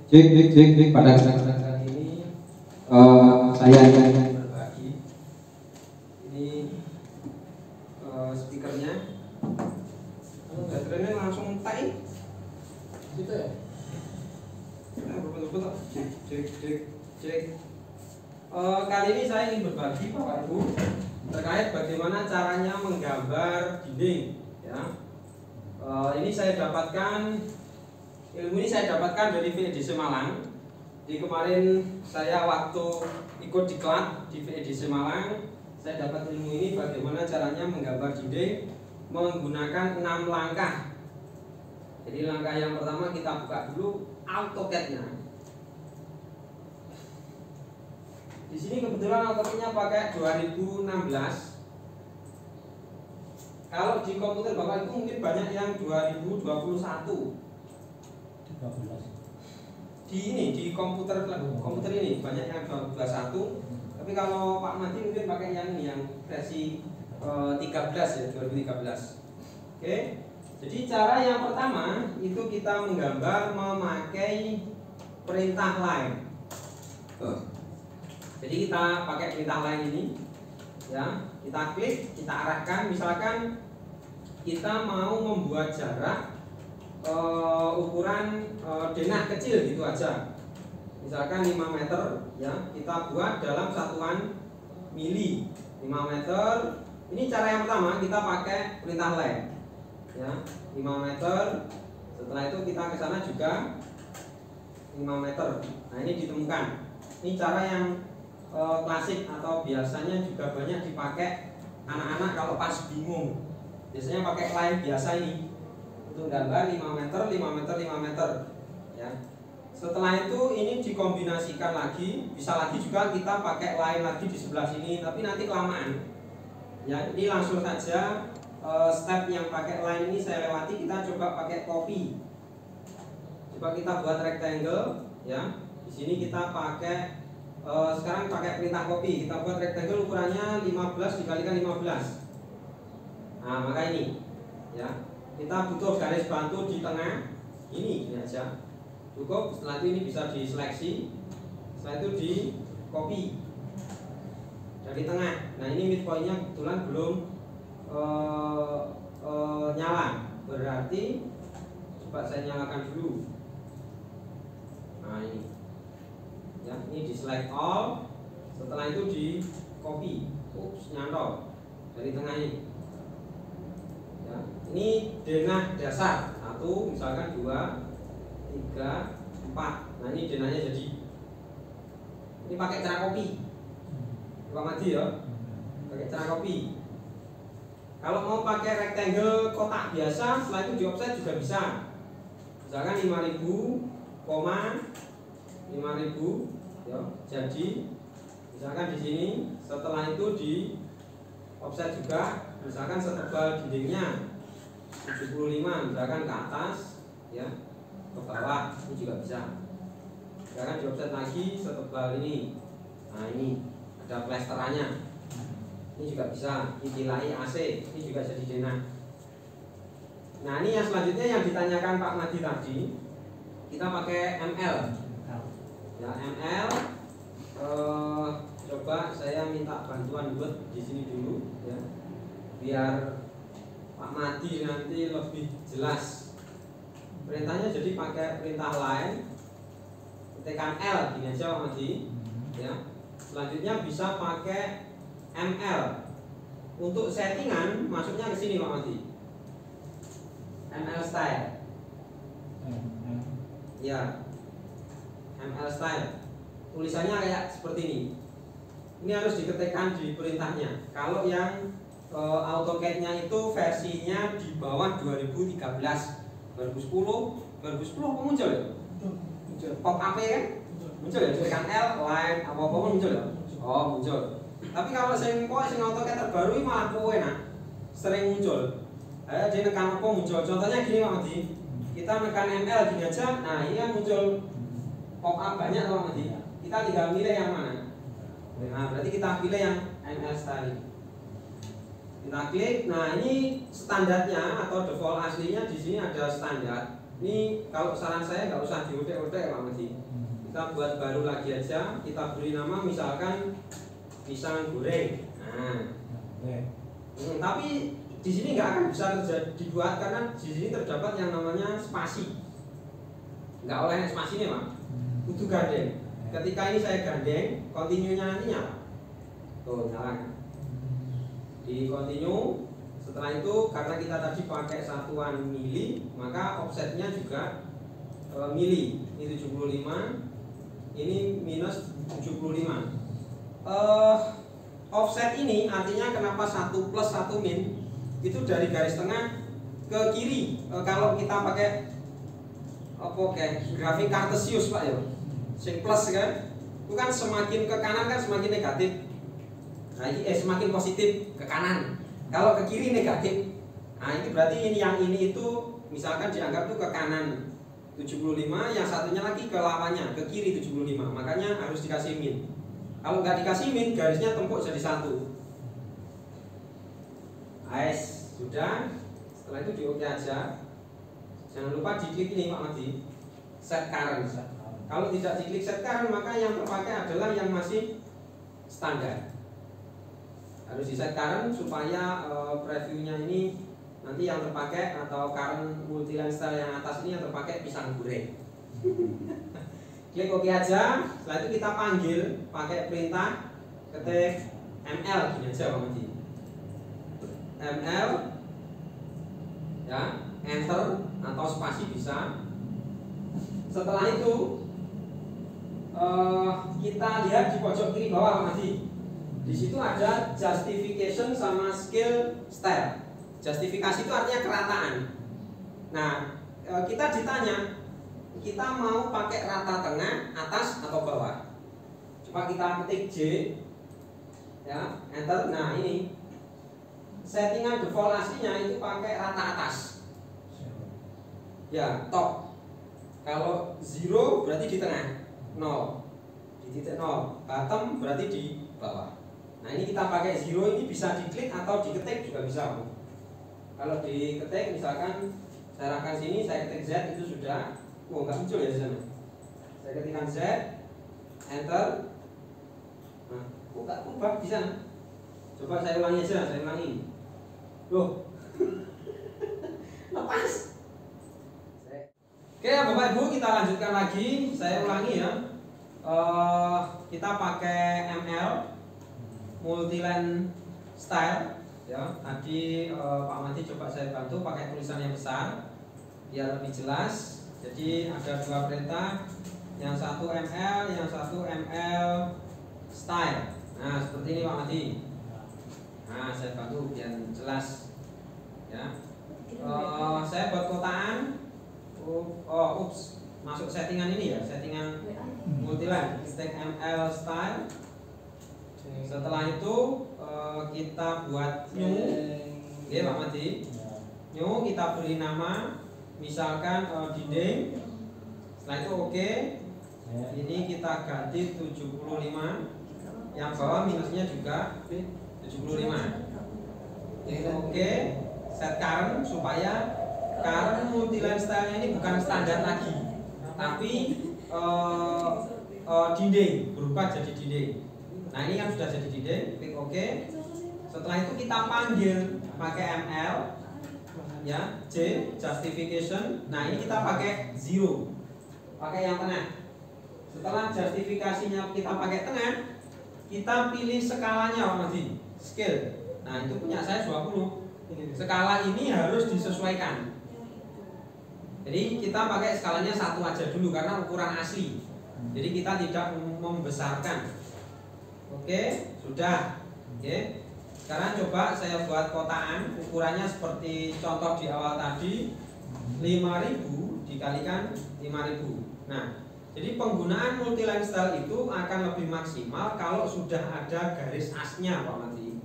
Cek pada kesempatan ini saya akan berbagi. Ini speakernya. Baterainya langsung tai. Gitu ya. Nah, betul-betul cek. Kali ini saya ingin berbagi Bapak Ibu terkait bagaimana caranya menggambar dinding. Ya. Ini saya dapatkan. Ilmu ini saya dapatkan dari VEDC Malang. Di kemarin saya waktu ikut diklat di VEDC Malang, saya dapat ilmu ini bagaimana caranya menggambar dinding menggunakan 6 langkah. Jadi langkah yang pertama kita buka dulu AutoCAD-nya. Di sini kebetulan AutoCAD-nya pakai 2016. Kalau di komputer Bapak Ibu mungkin banyak yang 2021. Di komputer ini banyak yang 21. Tapi kalau Pak Madi mungkin pakai yang ini yang versi 13 ya, 2013. Oke. Jadi cara yang pertama itu kita menggambar memakai perintah line. Jadi kita pakai perintah line ini ya, kita klik, kita arahkan. Misalkan kita mau membuat jarak ukuran denah kecil gitu aja, misalkan 5 meter ya, kita buat dalam satuan mili 5 meter. Ini cara yang pertama, kita pakai perintah line ya, 5 meter. Setelah itu kita ke sana juga 5 meter. Nah ini ditemukan. Ini cara yang klasik atau biasanya juga banyak dipakai anak-anak kalau pas bingung. Biasanya pakai line biasa ini untuk gambar 5 meter, 5 meter, 5 meter ya. Setelah itu ini dikombinasikan lagi, bisa lagi juga kita pakai line lagi di sebelah sini, tapi nanti kelamaan ya. Ini langsung saja step yang pakai line ini saya lewati. Kita coba pakai copy. Coba kita buat rectangle ya. Di sini kita pakai sekarang pakai perintah copy. Kita buat rectangle ukurannya 15 dikalikan 15. Nah maka ini ya, kita butuh garis bantu di tengah ini aja cukup. Setelah itu ini bisa diseleksi, setelah itu di copy dari tengah. Nah ini midpointnya kebetulan belum nyala, berarti coba saya nyalakan dulu. Nah ini ya, ini di select all, setelah itu di copy. Nyantol dari tengah ini ya. Ini denah dasar 1, misalkan 2, 3, 4. Nah ini denahnya jadi. Ini pakai cara copy Pak Madi ya, pakai cara copy. Kalau mau pakai rectangle kotak biasa, setelah itu di offset juga bisa. Misalkan 5000, 5000 ya, jadi misalkan di sini. Setelah itu di offset juga, misalkan setebal dindingnya 75, misalkan ke atas ya, ke bawah, ini juga bisa. Misalkan di offset lagi setebal ini. Nah ini ada plesterannya, ini juga bisa. Ditilai AC, ini juga jadi denah. Nah ini yang selanjutnya yang ditanyakan Pak Madi tadi, kita pakai ML ya, ML. Coba saya minta bantuan buat di sini dulu ya, biar Pak Madi nanti lebih jelas. Perintahnya jadi pakai perintah line, tekan L gini aja Pak Madi ya. Selanjutnya bisa pakai ML. Untuk settingan masuknya ke sini Pak Madi, ML style ya, ML style. Tulisannya kayak seperti ini. Ini harus diketikkan di perintahnya. Kalau yang AutoCAD-nya itu versinya di bawah 2013, 2010 apa muncul ya? Muncul. Pop up kan? Muncul ya, tekan L, line, apa-apa muncul ya? Oh, muncul. Tapi kalau sing AutoCAD terbaru ini malah enak, sering muncul. Dia nekan apa muncul. Contohnya gini Pak Madi, kita nekan ML gini aja, nah ini kan muncul pop up banyak Pak Madi. Kita tinggal milih yang mana. Nah, berarti kita pilih yang ML style. Kita klik. Nah, ini standarnya atau default aslinya di sini ada standar. Ini kalau saran saya nggak usah diutek-utek Pak Medi. Kita buat baru lagi aja. Kita beri nama misalkan pisang goreng. Nah, tapi di sini nggak akan bisa dibuat karena di sini terdapat yang namanya spasi. Nggak oleh spasi nih Pak. Kudu gandeng. Ketika ini saya gandeng, continue-nya nantinya apa? Tuh nyala. Di continue. Setelah itu karena kita tadi pakai satuan mili, maka offsetnya juga mili. Ini 75, ini minus 75. Offset ini artinya kenapa 1 plus 1 min itu dari garis tengah ke kiri. Kalau kita pakai grafik kartesius Pak ya, sing plus kan, itu kan semakin ke kanan kan semakin negatif. Nah ini semakin positif ke kanan. Kalau ke kiri negatif. Nah ini berarti yang ini itu misalkan dianggap itu ke kanan 75, yang satunya lagi ke lawannya ke kiri 75. Makanya harus dikasih min. Kalau nggak dikasih min, garisnya tempuk jadi 1. Ais, sudah. Setelah itu di oke aja. Jangan lupa diklik ini Pak Madi, set current. Kalau tidak diklik set current, maka yang terpakai adalah yang masih standar. Harus di set current supaya previewnya ini nanti yang terpakai atau current multiline style yang atas ini yang terpakai pisang goreng. Klik oke aja. Setelah itu kita panggil pakai perintah ketik ml gini aja Pak Madi. ml ya, enter atau spasi bisa. Setelah itu kita lihat di pojok kiri bawah Pak Madi. Di situ ada justification sama scale style. Justifikasi itu artinya kerataan. Nah, kita ditanya, kita mau pakai rata tengah, atas atau bawah. Coba kita ketik J, ya, enter. Nah ini settingan default aslinya itu pakai rata atas. Ya, top. Kalau 0 berarti di tengah, 0 di titik 0. Bottom berarti di bawah. Nah ini kita pakai 0 ini bisa diklik atau diketik juga bisa. Kalau diketik misalkan saya arahkan sini, saya ketik Z itu sudah, nggak muncul ya di sana. Saya ketikkan Z, enter. Nah, kok nggak ubah di sana? Coba saya ulangi aja, saya ulangi. Loh, lepas. Oke Bapak Ibu, kita lanjutkan lagi. Saya ulangi ya. Kita pakai ML multiline style ya. Tadi Pak Mati coba saya bantu pakai tulisan yang besar biar lebih jelas. Jadi ada 2 perintah, yang satu ML, yang satu ML style. Nah seperti ini Pak Mati. Nah saya bantu biar jelas ya. Saya buat kotaan. Masuk settingan ini ya, settingan multiline, stack ML style. Setelah itu kita buat new, ya Pak Mati. New kita beri nama, misalkan dinding. Setelah itu oke. Ini kita ganti 75. Yang bawah minusnya juga 75. Oke. Set current supaya current multiline style ini bukan standar lagi, tapi dinding, berubah jadi dinding. Nah ini kan sudah jadi dinding, klik OK. Setelah itu kita panggil pakai ML ya, J justification. Nah ini kita pakai 0, pakai yang tengah. Setelah justifikasinya kita pakai tengah, kita pilih skalanya Pak Madi, scale. Nah itu punya saya 20. Skala ini harus disesuaikan. Jadi kita pakai skalanya 1 aja dulu karena ukuran asli. Jadi kita tidak membesarkan. Oke, sudah. Oke. Sekarang coba saya buat kotaan, ukurannya seperti contoh di awal tadi, 5000 dikalikan 5000. Nah, jadi penggunaan multiline style itu akan lebih maksimal kalau sudah ada garis asnya Pak Mati.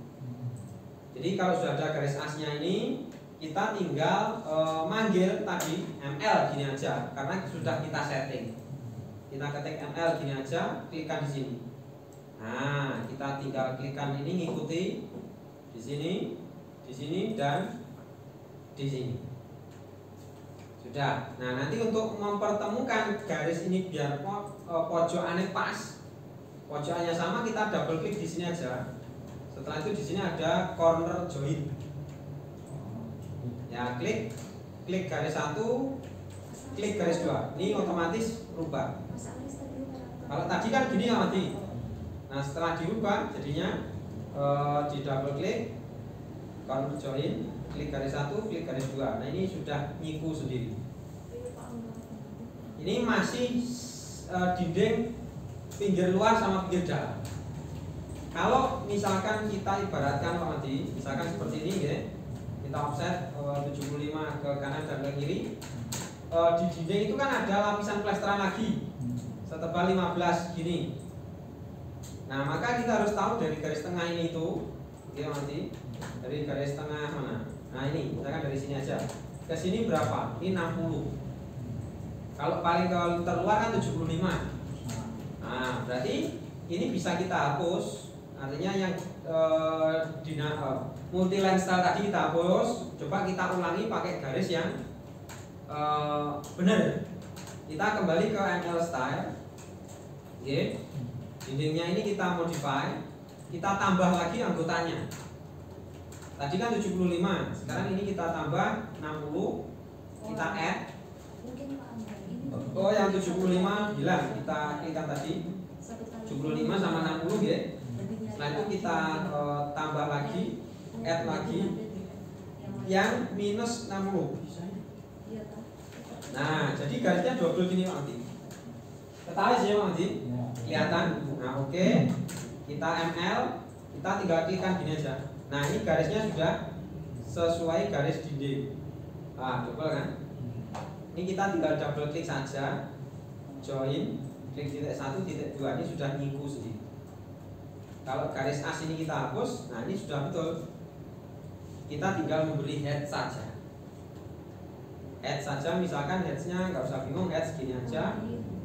Jadi kalau sudah ada garis asnya ini, kita tinggal manggil tadi ML gini aja karena sudah kita setting. Kita ketik ML gini aja, klikkan di sini. Nah, kita tinggal klikkan ini, ngikuti di sini dan di sini. Sudah. Nah, nanti untuk mempertemukan garis ini biar pojokannya pas, pojokannya sama, kita double klik di sini aja. Setelah itu di sini ada corner join. Ya, klik garis 1, klik garis 2. Ini otomatis rubah. Kalau tadi kan gini ya mati. Nah, setelah dirubah jadinya di double klik corner join, klik garis 1, klik garis 2. Nah, ini sudah nyiku sendiri. Ini masih dinding pinggir luar sama pinggir dalam. Kalau misalkan kita ibaratkan Pak Madi, misalkan seperti ini ya, kita offset 75 ke kanan dan ke kiri. Di dinding itu kan ada lapisan plesteran lagi setebal 15 gini. Nah, maka kita harus tahu dari garis tengah ini itu, oke Madi, dari garis tengah mana? Nah, ini misalkan dari sini aja ke sini berapa? Ini 60. Kalau paling terluar kan 75. Nah, berarti ini bisa kita hapus. Artinya yang multi line style tadi kita hapus. Coba kita ulangi pakai garis yang benar. Kita kembali ke ML style. Oke. Dindingnya ini kita modify. Kita tambah lagi anggotanya. Tadi kan 75. Sekarang ini kita tambah 60. Kita add. Oh, yang 75 hilang, kita klikkan tadi 75 sama 60 ya. Setelah itu kita tambah lagi, add lagi yang minus 60. Nah, jadi garisnya double gini Pak Andi. Ketahui sih Pak Andi? Kelihatan? Nah, oke. Kita ML, kita tinggal klikkan gini aja. Nah, ini garisnya sudah sesuai garis dinding. Ah, double kan? Ini kita tinggal double klik saja, join, klik titik 1, titik 2, ini sudah nyiku sendiri. Kalau garis as ini kita hapus, nah ini sudah betul. Kita tinggal memberi head saja. Head saja, misalkan headsnya nggak usah bingung, head segini aja.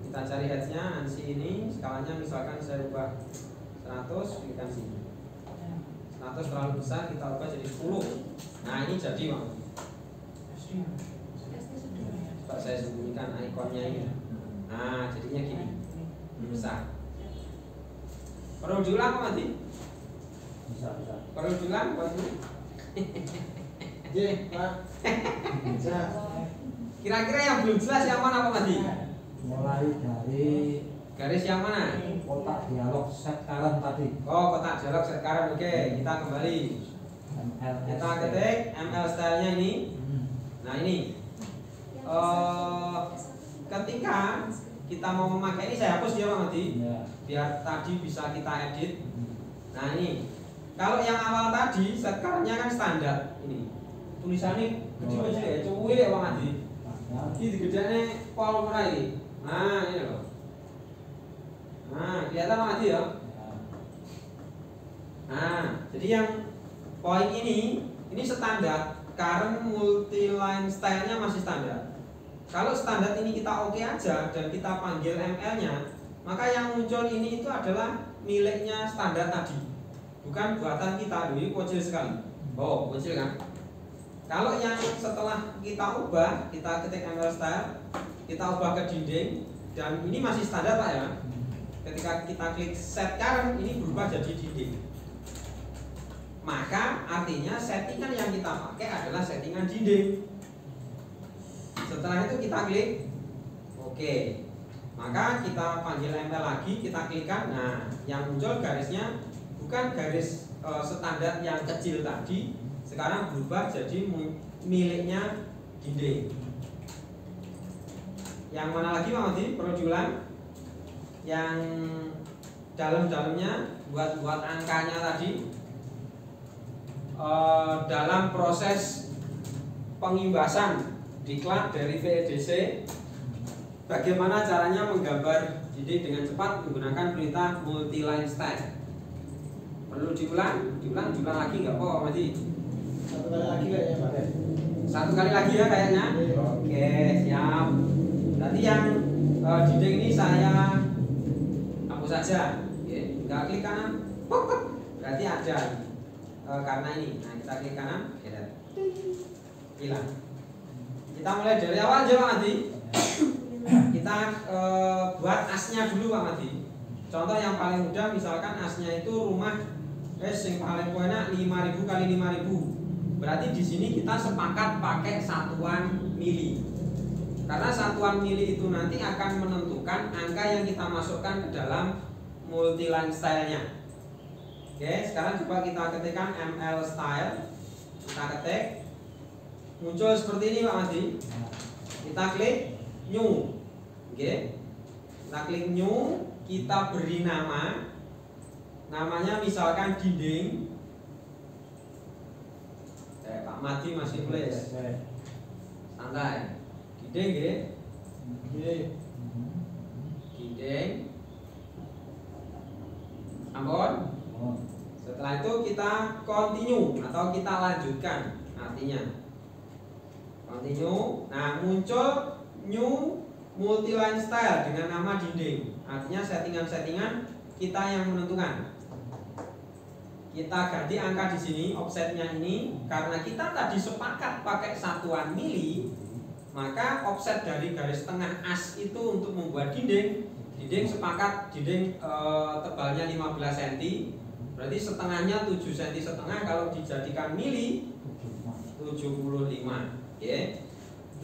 Kita cari headsnya, ansi ini, skalanya misalkan saya ubah 100, klikkan sini. 100 terlalu besar, kita ubah jadi 10. Nah ini jadi Bang. Pak, saya sembunyikan ikonnya ini. Nah, jadinya gini. Besar. Perlu diulang Mati? Bisa. Perlu diulang Pak? Iya, Pak. Bisa. Kira-kira yang belum jelas yang mana Pak Mati? Mulai dari garis yang mana? kotak dialog set current tadi. Oh, kotak dialog set current. Oke, kita kembali. Kita ketik ML style-nya ini. Nah, ini. Ketika kita mau memakai ini, saya hapus dia Pak Madi ya, biar tadi bisa kita edit. Nah ini, kalau yang awal tadi sekarangnya kan standar ini, tulisannya kecil-kecil ya, cuy ya Pak Madi. Ini digedenya pol merah ini. Nah ini loh. Nah kelihatan Pak Madi ya. Nah jadi yang poin ini standar, current multi line style-nya masih standar. Kalau standar ini kita oke aja dan kita panggil ML-nya, maka yang muncul ini itu adalah miliknya standar tadi, bukan buatan kita. Ini kecil sekali. Oh, kecil kan? Kalau yang setelah kita ubah, kita ketik ML style, kita ubah ke dinding, dan ini masih standar Pak ya. Ketika kita klik set current, ini berubah jadi dinding. Maka artinya settingan yang kita pakai adalah settingan dinding. Setelah itu kita klik oke. Maka kita panggil ML lagi, kita klikkan. Nah, yang muncul garisnya bukan garis standar yang kecil tadi, sekarang berubah jadi miliknya dinding. Yang mana lagi Pak Madi? Perlu diulang. Yang dalam-dalamnya buat angkanya tadi. Dalam proses pengimbasan diklat dari VEDC, bagaimana caranya menggambar dinding dengan cepat menggunakan perintah multi line style. Perlu diulang lagi nggak Pak Madi? Satu kali lagi kayaknya Pak. Satu kali lagi ya kayaknya. Oke, siap. Berarti yang dinding ini saya hapus saja. Nggak klik kanan, berarti ada karena ini. Nah kita klik kanan, hilang. Kita Kita mulai dari awal aja Pak Madi. Kita buat asnya dulu Pak Madi. Contoh yang paling mudah, misalkan asnya itu rumah yang paling enak 5.000 kali 5.000. Berarti di sini kita sepakat pakai satuan mili. Karena satuan mili itu nanti akan menentukan angka yang kita masukkan ke dalam multi-line style-nya. Oke, sekarang coba kita ketikkan ML style. Kita ketik, muncul seperti ini Pak Madi. Kita klik new. Oke, kita klik new. Kita beri nama. Namanya misalkan dinding. Pak Madi masih tulis santai. Dinding dinding ampun. Setelah itu kita continue atau kita lanjutkan, artinya continue. Nah, muncul new multi-line style dengan nama dinding. Artinya settingan-settingan kita yang menentukan. Kita ganti angka di sini, offsetnya ini, karena kita tadi sepakat pakai satuan mili, maka offset dari garis tengah as itu untuk membuat dinding sepakat dinding tebalnya 15 cm, berarti setengahnya 7 cm setengah. Kalau dijadikan mili 75, ya.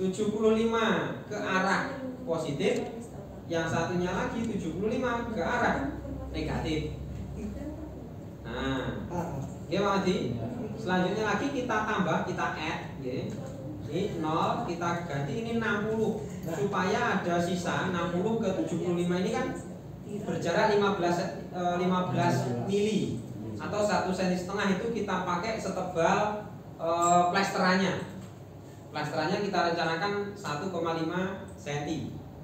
75 ke arah positif, yang satunya lagi 75 ke arah negatif. Nah, ya Pak Madi. Selanjutnya lagi kita tambah, kita add, ya. Ini 0, kita ganti ini 60 supaya ada sisa 60 ke 75 ini kan berjarak 15 mili atau 1,5 cm itu kita pakai setebal plesterannya. Plesterannya kita rencanakan 1,5 cm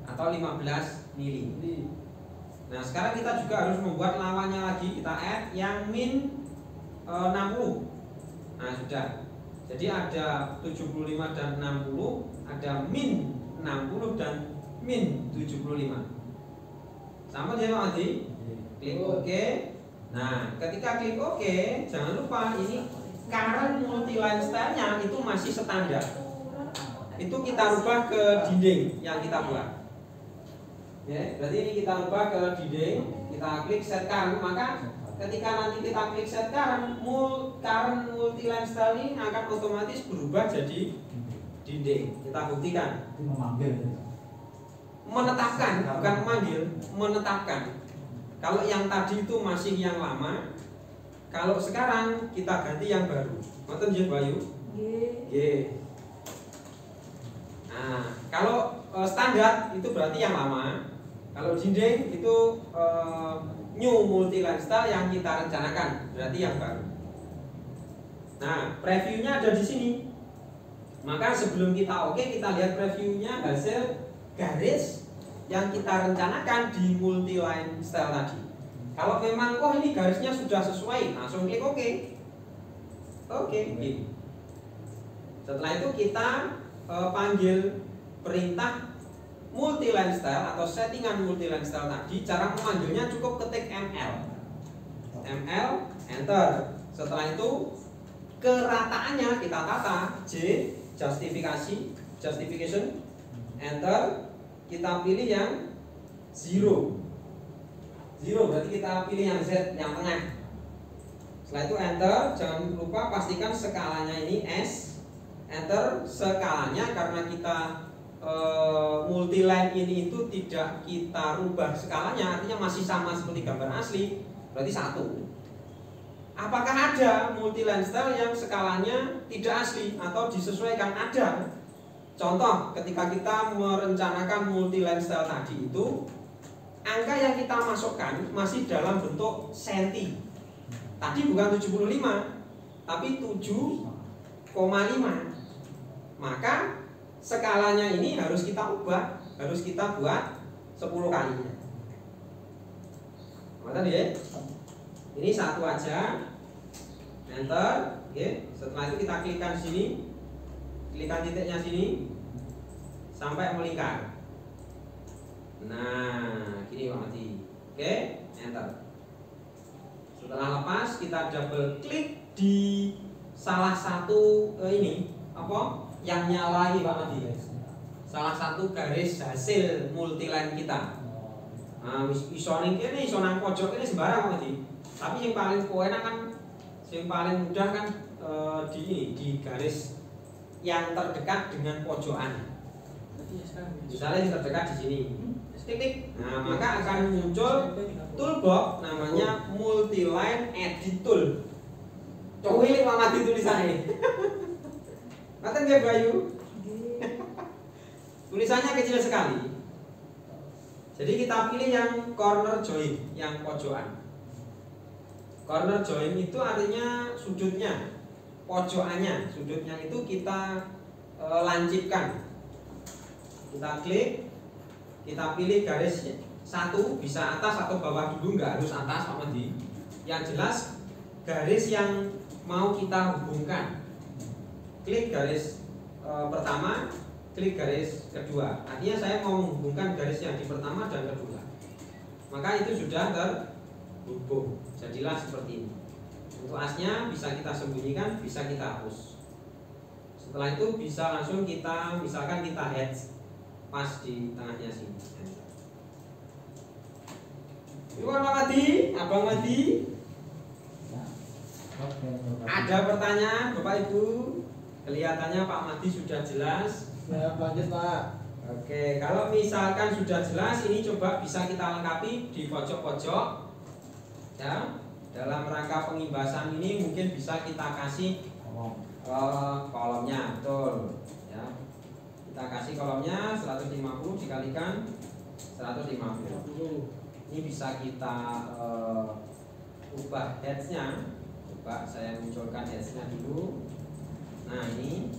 atau 15 mili. Nah, sekarang kita juga harus membuat lawannya lagi, kita add yang min 60. Nah, sudah. Jadi ada 75 dan 60, ada min 60 dan min 75. Sama dia Pak Madi. Klik OK. Nah, ketika klik OK, jangan lupa ini current multi-line style-nya itu masih standar. Itu kita rubah ke dinding yang kita buat. Ya, berarti ini kita rubah ke dinding, kita klik set current, maka ketika nanti kita klik set current multi-line style ini akan otomatis berubah jadi dinding. Kita buktikan. Menetapkan, bukan memanggil, menetapkan. Kalau yang tadi itu masih yang lama, kalau sekarang kita ganti yang baru. Ngoten nggih Bayu? Nggih. Nah, kalau standar itu berarti yang lama. Kalau dinding itu new multi-line style yang kita rencanakan, berarti yang baru. Nah, previewnya ada di sini. Maka sebelum kita oke, kita lihat previewnya hasil garis yang kita rencanakan di multi-line style tadi. Kalau memang ini garisnya sudah sesuai, langsung klik oke. Oke. Setelah itu kita panggil perintah multi-line style atau settingan multi-line style tadi. Cara memanggilnya cukup ketik ML, enter. Setelah itu kerataannya kita tata, J, justification, enter. Kita pilih yang 0 berarti kita pilih yang Z, yang tengah. Setelah itu enter. Jangan lupa pastikan skalanya ini S, enter. Skalanya karena kita multi-line ini itu tidak kita rubah skalanya, artinya masih sama seperti gambar asli, berarti 1. Apakah ada multi-line style yang skalanya tidak asli atau disesuaikan? Ada. Contoh, ketika kita merencanakan multi-line style tadi itu, angka yang kita masukkan masih dalam bentuk senti. Tadi bukan 75, tapi 7,5. Maka skalanya ini harus kita ubah, harus kita buat 10 kalinya. Maka ya, ini satu aja, enter. Oke. Setelah itu kita klikkan di sini, klikkan titiknya sini sampai melingkar. Nah, gini Pak Madi. Oke, enter. Setelah lepas, kita double klik di salah satu ini apa? Yang nyala ini Pak Madi. salah satu garis hasil multiline kita. Nah, iso ning kene iso nang pojok kene sembarang Pak Di. Tapi yang paling enak kan yang paling mudah kan di garis yang terdekat dengan pojokan. Misalnya yang terdekat di sini. Titik. Nah, maka akan muncul toolbox namanya multiline edit tool. Coba ini Mama tulisannya. Ngaten nggih Bayu? Tulisannya kecil sekali. Jadi kita pilih yang corner join, yang pojokan. Corner join itu artinya sudutnya, pojokannya, sudutnya itu kita lancipkan. Kita klik, kita pilih garisnya. Satu bisa atas atau bawah dulu, nggak harus atas Pak Madi. Yang jelas garis yang mau kita hubungkan. Klik garis pertama, klik garis kedua. Artinya saya mau menghubungkan garis yang di pertama dan kedua. Maka itu sudah terhubung. Jadilah seperti ini. Untuk asnya bisa kita sembunyikan, bisa kita hapus. Setelah itu bisa langsung kita, misalkan kita hedge pas di tengahnya sini. Iwan Pak Madi, Abang Madi. Ada pertanyaan Bapak Ibu? Kelihatannya Pak Madi sudah jelas. Ya, lanjut Pak. Oke, kalau misalkan sudah jelas, ini coba bisa kita lengkapi di pojok-pojok. Ya, dalam rangka pengimbasan ini mungkin bisa kita kasih kolomnya, betul. Ya, kita kasih kolomnya 150 dikalikan 150. Ini bisa kita ubah heads-nya. Coba saya munculkan heads-nya dulu. Nah ini,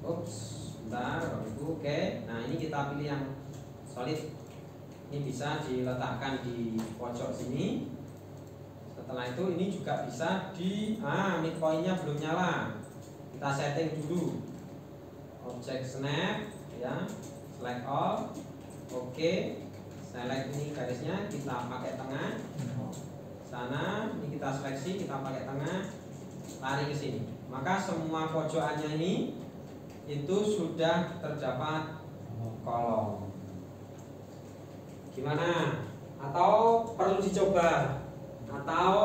bentar, Ibu. Oke. Nah ini kita pilih yang solid. Ini bisa diletakkan di pojok sini. Setelah itu ini juga bisa di midpoint-nya belum nyala. Kita setting dulu. Object snap, ya, select all. Oke. Select ini garisnya, kita pakai tengah. Sana, ini kita seleksi, kita pakai tengah. Lari ke sini. Maka semua pojokannya ini itu sudah terdapat kolom. Gimana? Atau perlu dicoba? Atau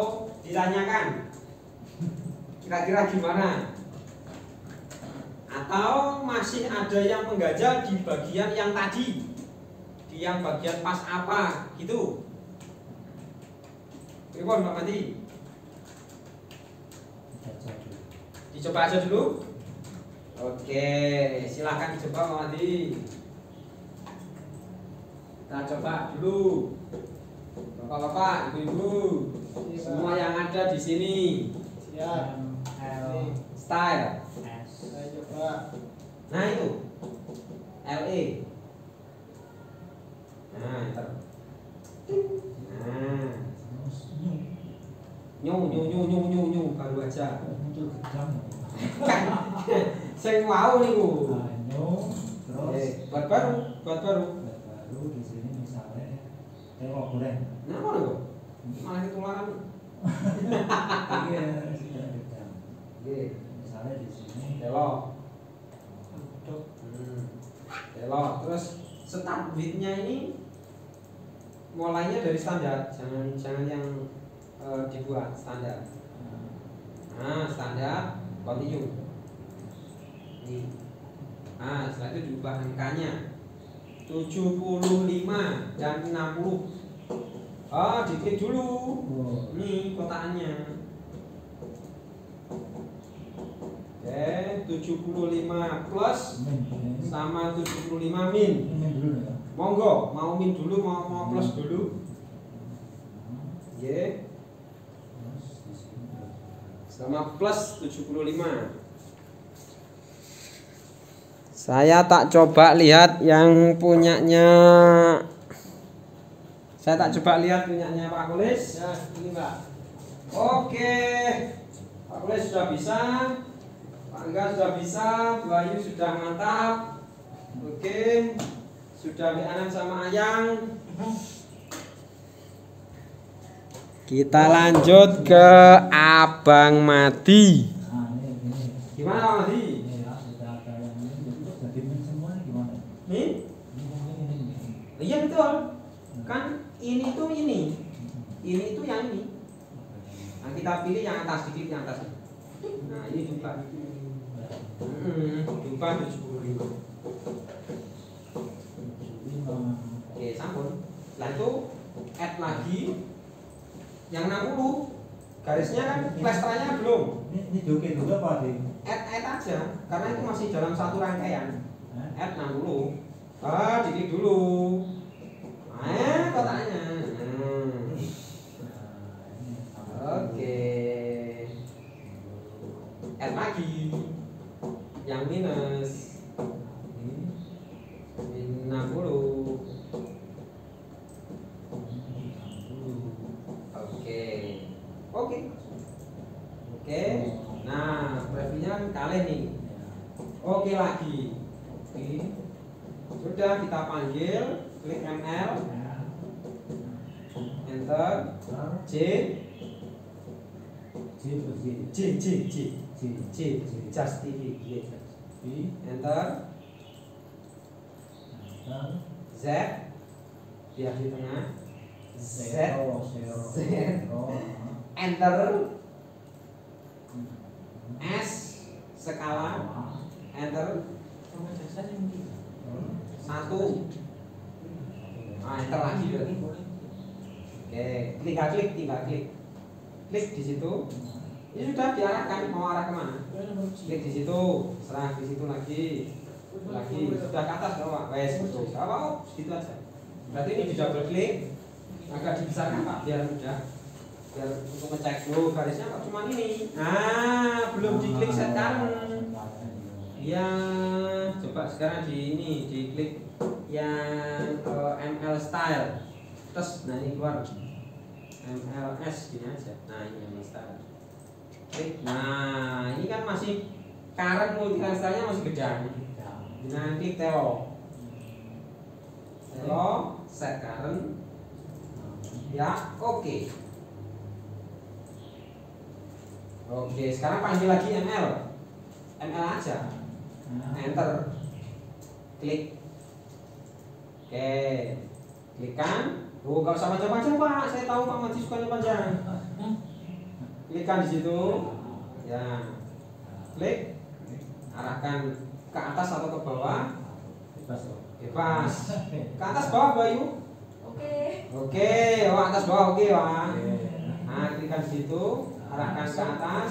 ditanyakan? Kira-kira gimana? Atau masih ada yang mengganjal di bagian yang tadi? Di yang bagian pas apa? Gitu. Pripun Pak Madi? Dicoba aja dulu. Oke, silahkan dicoba Pak Madi. Kita coba dulu. Bapak-bapak, ibu-ibu, semua yang ada di sini. Siap. Style. Saya coba. Nah itu. LE. Nah, enter. Nah. Nyu baru aja. Muncul gedang. Sing mau niku. Terus buat baru. baru di sini misalnya telur goreng. Nah, mana kok? Malah ketularan. Iya, sudah gedang. Oke, Misalnya di sini telur. Telur. Terus start width-nya ini mulainya dari standar, jangan yang dibuat standar. Nah, standar, continue. Ini. Nah, setelah itu diubah angkanya 75 dan 60. Diklik dulu. Ini kotaannya. Oke, 75 plus sama 75 min. Monggo, mau min dulu, mau plus dulu. Oke. Sama plus 75. Saya tak coba lihat yang punyanya. Saya tak coba lihat punyanya Pak Kulis. ya, ini Pak. Oke. Pak Kulis sudah bisa. Pak Angga sudah bisa. Bu Ayu sudah mantap. Oke. Sudah Anan sama Ayang. Kita lanjut ke Abang Madi. Nah, ini. Gimana Pak Madi? Ini ya, sudah ada yang ini. Jadi min semua ini gimana? Iya betul. Kan ini tuh ini itu yang ini. Nah kita pilih yang atas, diklik yang atas. Nah ini jumlah. Jumlah 75. Oke, sampun. Setelah itu add lagi yang 60. Garisnya kan plasternya belum. Ini joget juga Pak Dik. Add aja, karena itu masih dalam satu rangkaian. Add 60. Diklik dulu. Kotaknya. Oke. Add lagi yang minus. Min 60. Oke. Nah, previewnya kan kalian nih. Oke lagi. Oke. Sudah kita panggil, klik ML, enter, J, just TV, enter, Z, biar di tengah, Z, enter, S, skala, enter, 1. Nah, enter lagi berarti. Oke, tinggal klik. Klik di situ. Ini sudah diarahkan, mau arah kemana? Klik di situ, serah di situ lagi, sudah ke atas bawah. Wes, betul. Apa? Gitu aja. Berarti ini di double klik, agak dibesarkan Pak, biar mudah. Biar untuk ngecek dulu garisnya kok cuma ini. Nah, belum diklik set current. Ya, coba sekarang diklik yang ML style. Terus, nah ini keluar MLS gini aja. Nah ini ML style. Klik. Nah ini kan masih current multi style-nya masih gejang. Nah klik telo, set current. Ya, oke. Oke, sekarang panggil lagi ML aja. Enter, klik. Oke, klikkan. Gak usah panjang-panjang Pak, saya tahu Pak Maji sukanya panjang. Klikkan di situ. Ya, klik. Arahkan ke atas atau ke bawah. Bebas. Ke atas bawah Bayu. Oke, atas bawah oke Pak. Nah, klikkan di situ. Arahkan ke atas.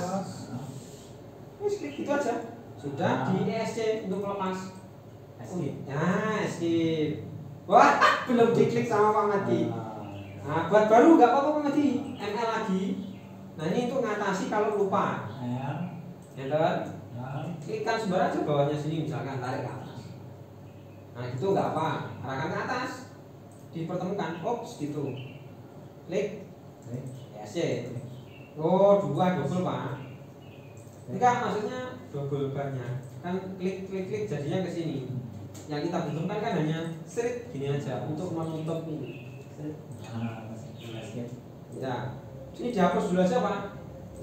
Terus klik gitu aja. Sudah di ESC untuk melepas. Nah, escape. Wah, belum diklik sama Pak Mati. Nah, buat baru nggak apa-apa Pak Mati. ML lagi. Nah, ini untuk ngatasi kalau lupa. Enter. Klikkan sebentar aja bawahnya sini, misalkan tarik ke atas. Nah, itu nggak apa. Arahkan ke atas. Dipertemukan. Ops, gitu. Klik. ESC. Oh, 2 double Pak. Enggak, maksudnya double banyak. Kan klik jadinya ke sini. Yang kita butuhkan kan hanya strip gini aja untuk menutup ini. Ya, ini dihapus dulu aja Pak.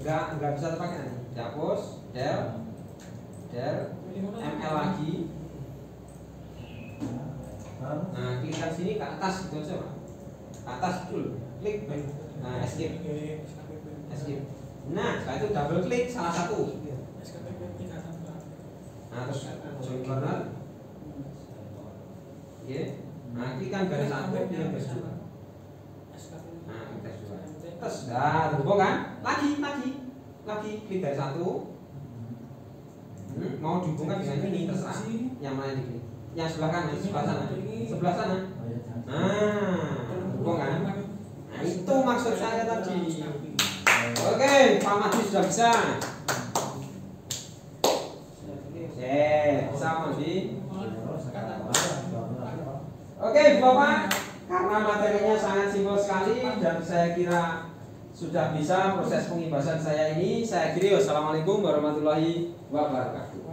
Enggak bisa terpakai. Dihapus, del, ML lagi. Nah, klikkan sini ke atas gitu aja Pak. Ke atas dulu, klik. Nah, escape. Nah, setelah itu double klik salah satu. Nah, terus join corner. Oke. Nah, klikkan garis 1, pilih garis 2. Nah, garis 2. Terus hubung kan? Lagi klik garis 1. Mau dihubungkan dengan ini terserah. Yang mana diklik? Yang sebelah kanan, sebelah sana. Nah, hubung kan? Nah, itu maksud saya tadi. Oke, Pak Mati sudah bisa. Bisa Mati. Oke Bapak, karena materinya sangat simpel sekali dan saya kira sudah bisa proses pengibasan saya ini. Saya akhiri. Wassalamualaikum warahmatullahi wabarakatuh.